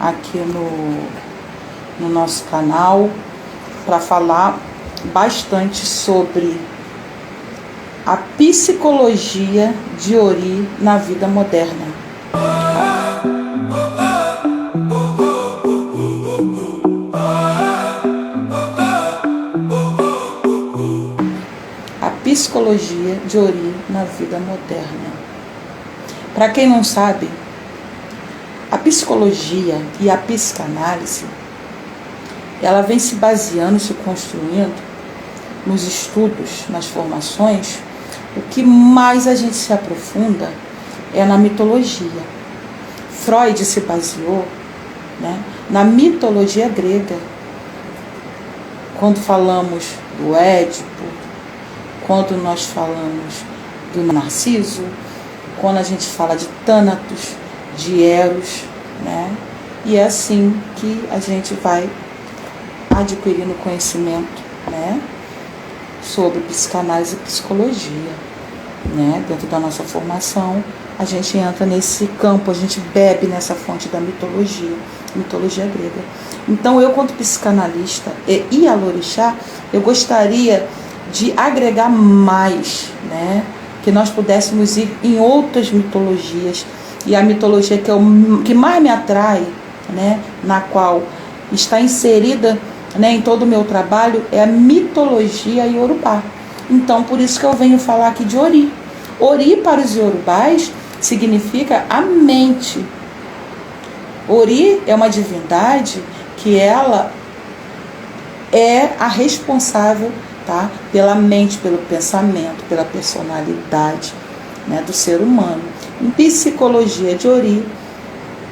aqui no nosso canal para falar bastante sobre a psicologia de Ori na vida moderna. A psicologia de Ori na vida moderna. Para quem não sabe, a psicologia e a psicanálise, ela vem se baseando, se construindo nos estudos, nas formações. O que mais a gente se aprofunda é na mitologia. Freud se baseou, na mitologia grega. Quando falamos do Édipo, quando nós falamos do Narciso, quando a gente fala de Thanatos, de Eros, E é assim que a gente vai adquirindo conhecimento, sobre psicanálise e psicologia, Dentro da nossa formação, a gente entra nesse campo, a gente bebe nessa fonte da mitologia grega. Então, eu, quanto psicanalista e Ialorixá, eu gostaria de agregar mais, que nós pudéssemos ir em outras mitologias. E a mitologia que mais me atrai, na qual está inserida, em todo o meu trabalho, é a mitologia iorubá. Então, por isso que eu venho falar aqui de Ori. Ori, para os iorubás, significa a mente. Ori é uma divindade que ela é a responsável, pela mente, pelo pensamento, pela personalidade, do ser humano. Em psicologia de Ori,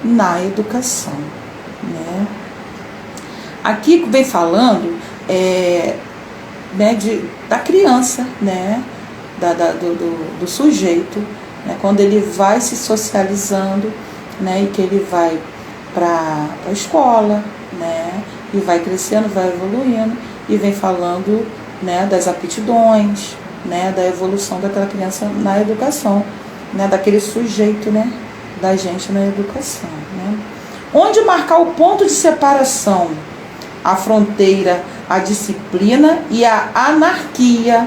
na educação. Aqui vem falando da criança, do sujeito, quando ele vai se socializando, e que ele vai para a escola, e vai crescendo, vai evoluindo, e vem falando, das aptidões, da evolução daquela criança na educação, daquele sujeito, da gente na educação. Onde marcar o ponto de separação, a fronteira, a disciplina e a anarquia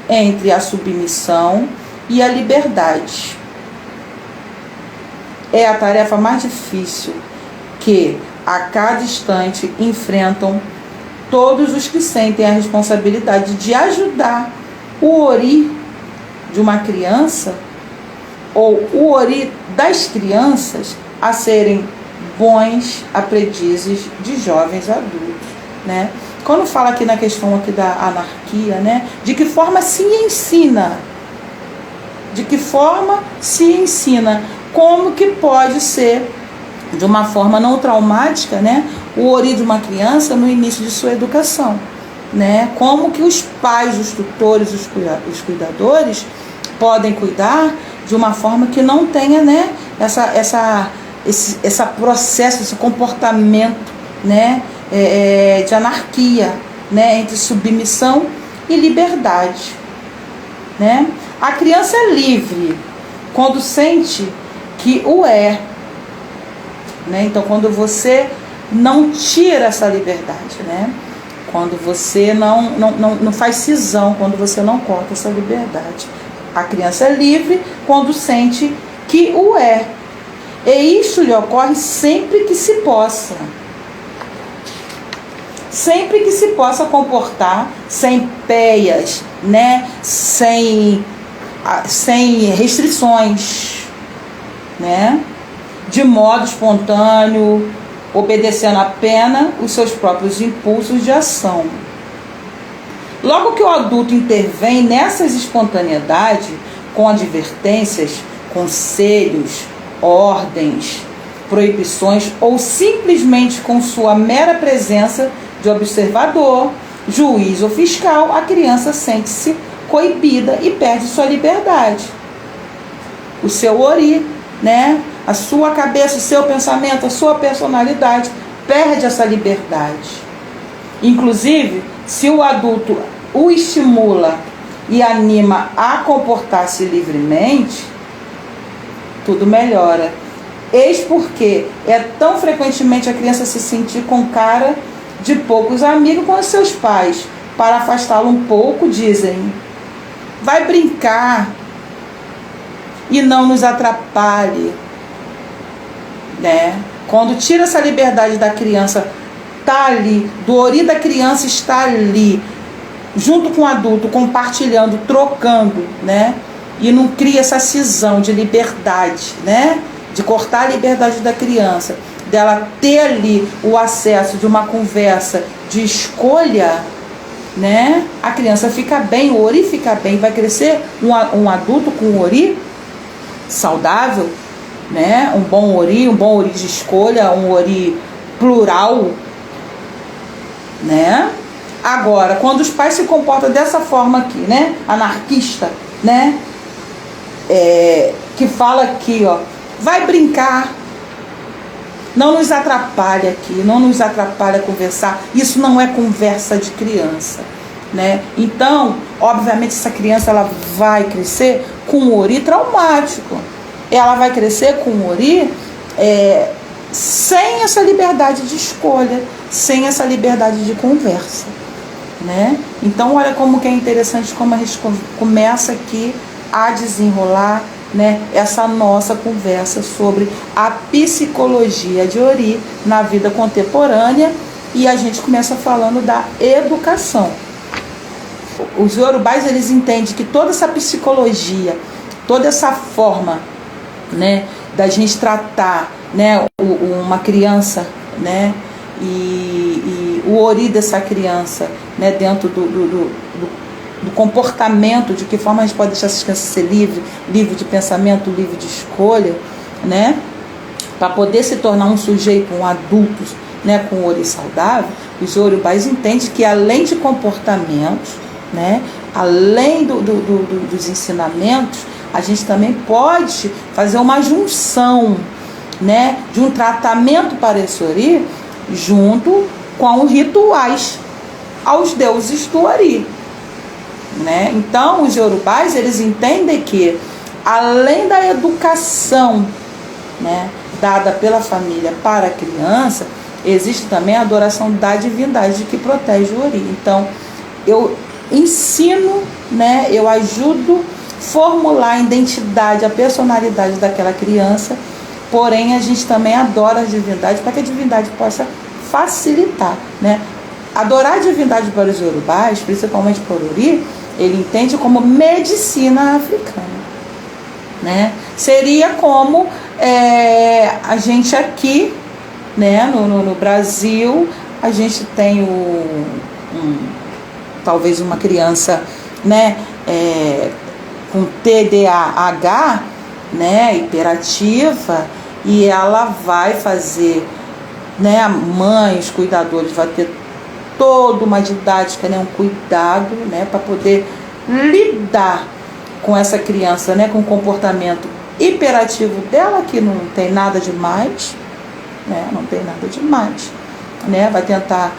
entre a submissão e a liberdade. É a tarefa mais difícil que a cada instante enfrentam todos os que sentem a responsabilidade de ajudar o Ori de uma criança ou o Ori das crianças a serem bons aprendizes de jovens adultos, Quando fala aqui na questão aqui da anarquia, de que forma se ensina? De que forma se ensina? Como que pode ser de uma forma não traumática, o Ori de uma criança no início de sua educação, Como que os pais, os tutores, os cuidadores podem cuidar de uma forma que não tenha, esse processo, esse comportamento, de anarquia, entre submissão e liberdade, A criança é livre quando sente que o é, Então, quando você não tira essa liberdade, Quando você não faz cisão, quando você não corta essa liberdade. A criança é livre quando sente que o é. E isso lhe ocorre sempre que se possa. Sempre que se possa comportar sem peias, sem restrições, De modo espontâneo, obedecendo apenas os seus próprios impulsos de ação. Logo que o adulto intervém nessas espontaneidades, com advertências, conselhos, ordens, proibições ou simplesmente com sua mera presença de observador, juiz ou fiscal, a criança sente-se coibida e perde sua liberdade. O seu Ori, a sua cabeça, o seu pensamento, a sua personalidade perde essa liberdade. Inclusive, se o adulto o estimula e anima a comportar-se livremente, tudo melhora. Eis porque é tão frequentemente a criança se sentir com cara de poucos amigos com os seus pais. Para afastá-lo um pouco, dizem: vai brincar e não nos atrapalhe, né? Quando tira essa liberdade da criança, tá ali, do ori da criança está ali, junto com o adulto, compartilhando, trocando, né? E não cria essa cisão de liberdade, né? De cortar a liberdade da criança, dela ter ali o acesso de uma conversa de escolha, né? A criança fica bem, o ori fica bem, vai crescer um adulto com um ori saudável, né? Um bom ori de escolha, um ori plural, né? Agora, quando os pais se comportam dessa forma aqui, né? Anarquista, né? Que fala aqui, ó, vai brincar, não nos atrapalha aqui, não nos atrapalha conversar. Isso não é conversa de criança, né? Então, obviamente, essa criança ela vai crescer com um ori traumático. Ela vai crescer com um ori sem essa liberdade de escolha, sem essa liberdade de conversa, né? Então, olha como que é interessante como a gente começa aqui a desenrolar, né, essa nossa conversa sobre a psicologia de ori na vida contemporânea, e a gente começa falando da educação. Os iorubás, eles entendem que toda essa psicologia, toda essa forma, né, da gente tratar, né, uma criança, né, e o ori dessa criança, né, dentro do comportamento, de que forma a gente pode deixar essas crianças ser livre de pensamento, livre de escolha, né, para poder se tornar um sujeito, um adulto, né, com ori saudável. Os iorubás entendem que além de comportamentos, né, além dos ensinamentos, a gente também pode fazer uma junção, né, de um tratamento para esse ori junto com os rituais aos deuses do ori, né? Então, os iorubás, eles entendem que além da educação, né, dada pela família para a criança, existe também a adoração da divindade que protege o ori. Então, eu ensino, né, eu ajudo a formular a identidade, a personalidade daquela criança, porém a gente também adora a divindade para que a divindade possa facilitar, né? Adorar a divindade para os iorubás, principalmente para o ori, ele entende como medicina africana, né? Seria como a gente aqui, né, no Brasil, a gente tem talvez uma criança, né, com TDAH, né, hiperativa, e ela vai fazer, né, a mãe, os cuidadores, vai ter toda uma didática, né, um cuidado, né, para poder lidar com essa criança, né, com o comportamento hiperativo dela, que não tem nada demais, né, não tem nada demais, né, vai tentar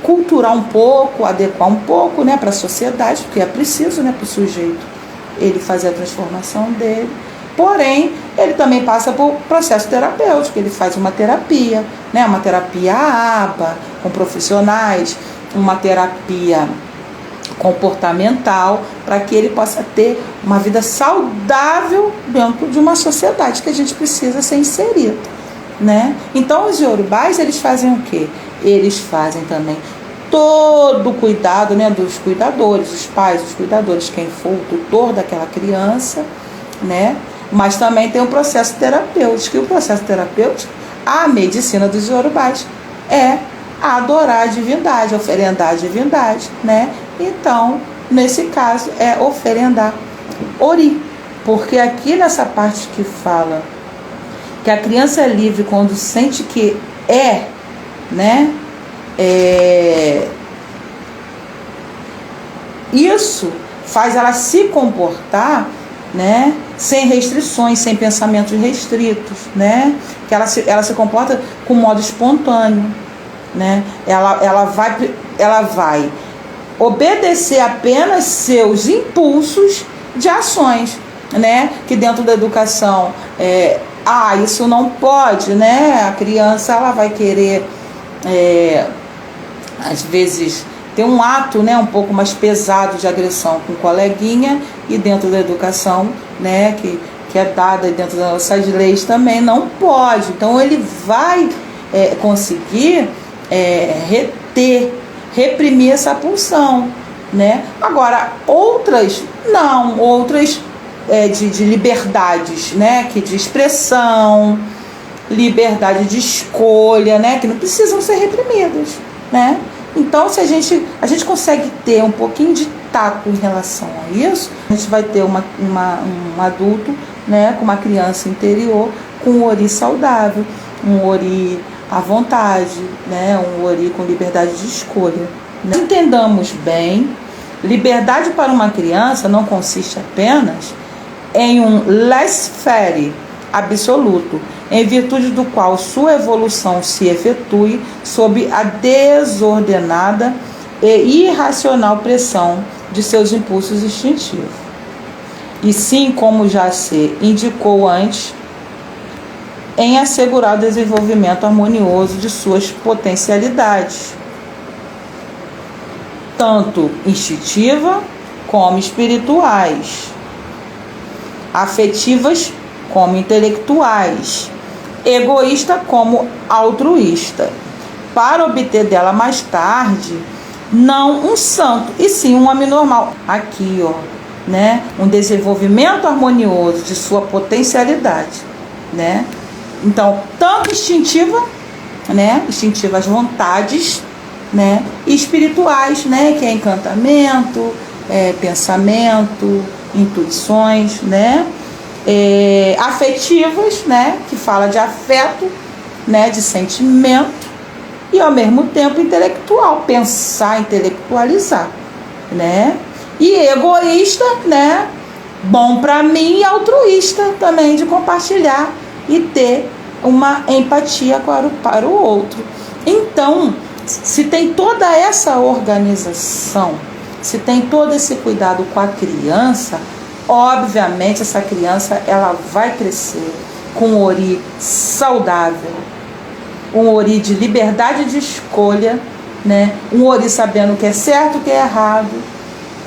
culturar um pouco, adequar um pouco, né, para a sociedade, porque é preciso, né, para o sujeito ele fazer a transformação dele. Porém, ele também passa por processo terapêutico, ele faz uma terapia, né, uma terapia ABA, com profissionais, uma terapia comportamental, para que ele possa ter uma vida saudável dentro de uma sociedade que a gente precisa ser inserido, né? Então, os iorubás, eles fazem o quê? Eles fazem também todo o cuidado, né, dos cuidadores, os pais, os cuidadores, quem for o tutor daquela criança, né? Mas também tem um processo terapêutico. E o processo terapêutico, a medicina dos iorubás, é adorar a divindade, oferendar a divindade, né? Então, nesse caso, é oferendar ori. Porque aqui nessa parte que fala que a criança é livre quando sente que né? Isso faz ela se comportar, né, sem restrições, sem pensamentos restritos, né, que ela se comporta com modo espontâneo, né, ela vai obedecer apenas seus impulsos de ações, né, que dentro da educação isso não pode, né? A criança, ela vai querer, às vezes, ter um ato, né, um pouco mais pesado de agressão com o coleguinha, e dentro da educação, né, que é dada dentro das nossas leis também, não pode. Então ele vai conseguir reprimir essa pulsão, né? Agora, outras não, outras de liberdades, né, que de expressão, liberdade de escolha, né, que não precisam ser reprimidas, né? Então, se a gente consegue ter um pouquinho de tato em relação a isso, a gente vai ter um adulto, né, com uma criança interior, com um ori saudável, um ori à vontade, né, um ori com liberdade de escolha. Entendamos bem, liberdade para uma criança não consiste apenas em um laissez-faire absoluto, em virtude do qual sua evolução se efetue sob a desordenada e irracional pressão de seus impulsos instintivos. E sim, como já se indicou antes, em assegurar o desenvolvimento harmonioso de suas potencialidades, tanto instintiva como espirituais, afetivas como intelectuais, egoísta como altruísta, para obter dela mais tarde não um santo, e sim um homem normal. Aqui, né, um desenvolvimento harmonioso de sua potencialidade, né? Então, tanto instintiva, né, instintivas vontades, né, e espirituais, né, que é encantamento, pensamento, intuições, né, afetivas, né, que fala de afeto, né, de sentimento, e ao mesmo tempo intelectual, pensar, intelectualizar, né, e egoísta, né, bom para mim, e altruísta também, de compartilhar e ter uma empatia para o outro. Então, se tem toda essa organização, se tem todo esse cuidado com a criança, obviamente essa criança ela vai crescer com um ori saudável, um ori de liberdade de escolha, né? Um ori sabendo o que é certo, o que é errado,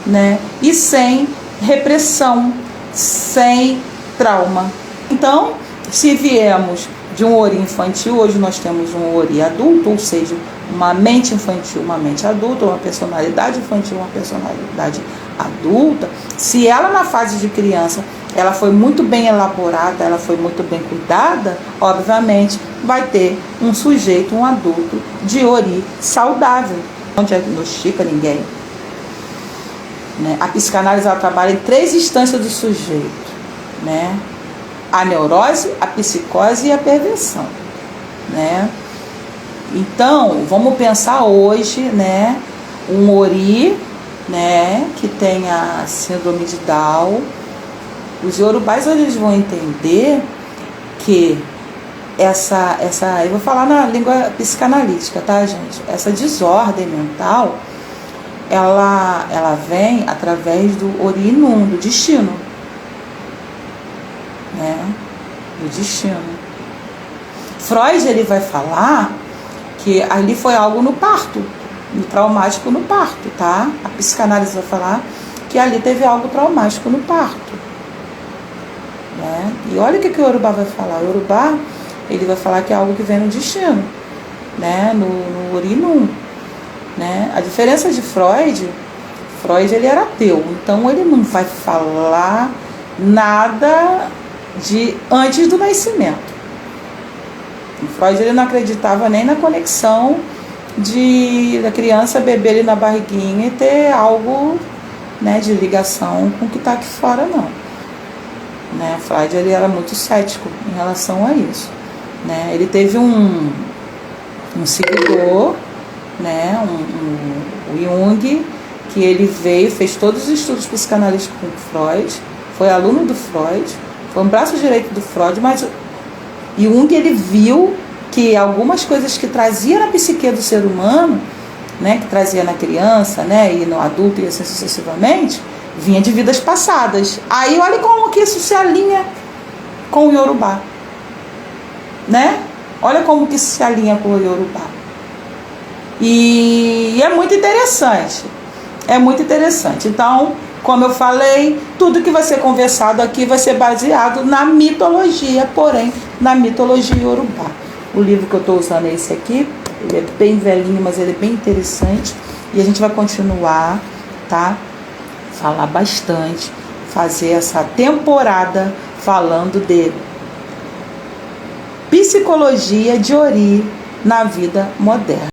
né? E sem repressão, sem trauma. Então, se viemos de um ori infantil, hoje nós temos um ori adulto, ou seja, uma mente infantil, uma mente adulta, uma personalidade infantil, uma personalidade adulta. Se ela na fase de criança, ela foi muito bem elaborada, ela foi muito bem cuidada, obviamente vai ter um sujeito, um adulto de ori saudável. Não diagnostica ninguém, né? A psicanálise ela trabalha em 3 instâncias do sujeito, né? A neurose, a psicose e a perversão, né? Então, vamos pensar hoje, né, um ori, né, que tem a síndrome de Down. Os iorubás eles vão entender que eu vou falar na língua psicanalítica, tá, gente? Essa desordem mental, ela vem através do ori inum, do destino, né, do destino. Freud ele vai falar que ali foi algo no parto, no traumático no parto, tá? A psicanálise vai falar que ali teve algo traumático no parto, né? E olha o que o Yorubá vai falar. O Yorubá, ele vai falar que é algo que vem no destino, né? No ori inum, né? A diferença de Freud ele era ateu, então ele não vai falar nada de antes do nascimento. Freud ele não acreditava nem na conexão da criança beber ali na barriguinha e ter algo, né, de ligação com o que está aqui fora, não, né? Freud ele era muito cético em relação a isso, né? Ele teve um seguidor, né, o Jung, que ele veio, fez todos os estudos psicanalísticos com Freud, foi aluno do Freud, foi um braço direito do Freud, mas Jung ele viu que algumas coisas que trazia na psique do ser humano, né, que trazia na criança, né, e no adulto e assim sucessivamente, vinha de vidas passadas. Aí olha como que isso se alinha com o Yorubá, né? Olha como que se alinha com o Yorubá. E é muito interessante. É muito interessante. Então, como eu falei, tudo que vai ser conversado aqui vai ser baseado na mitologia, porém, na mitologia Yorubá. O livro que eu estou usando é esse aqui. Ele é bem velhinho, mas ele é bem interessante. E a gente vai continuar, tá? Falar bastante. Fazer essa temporada falando de psicologia de Ori na vida moderna.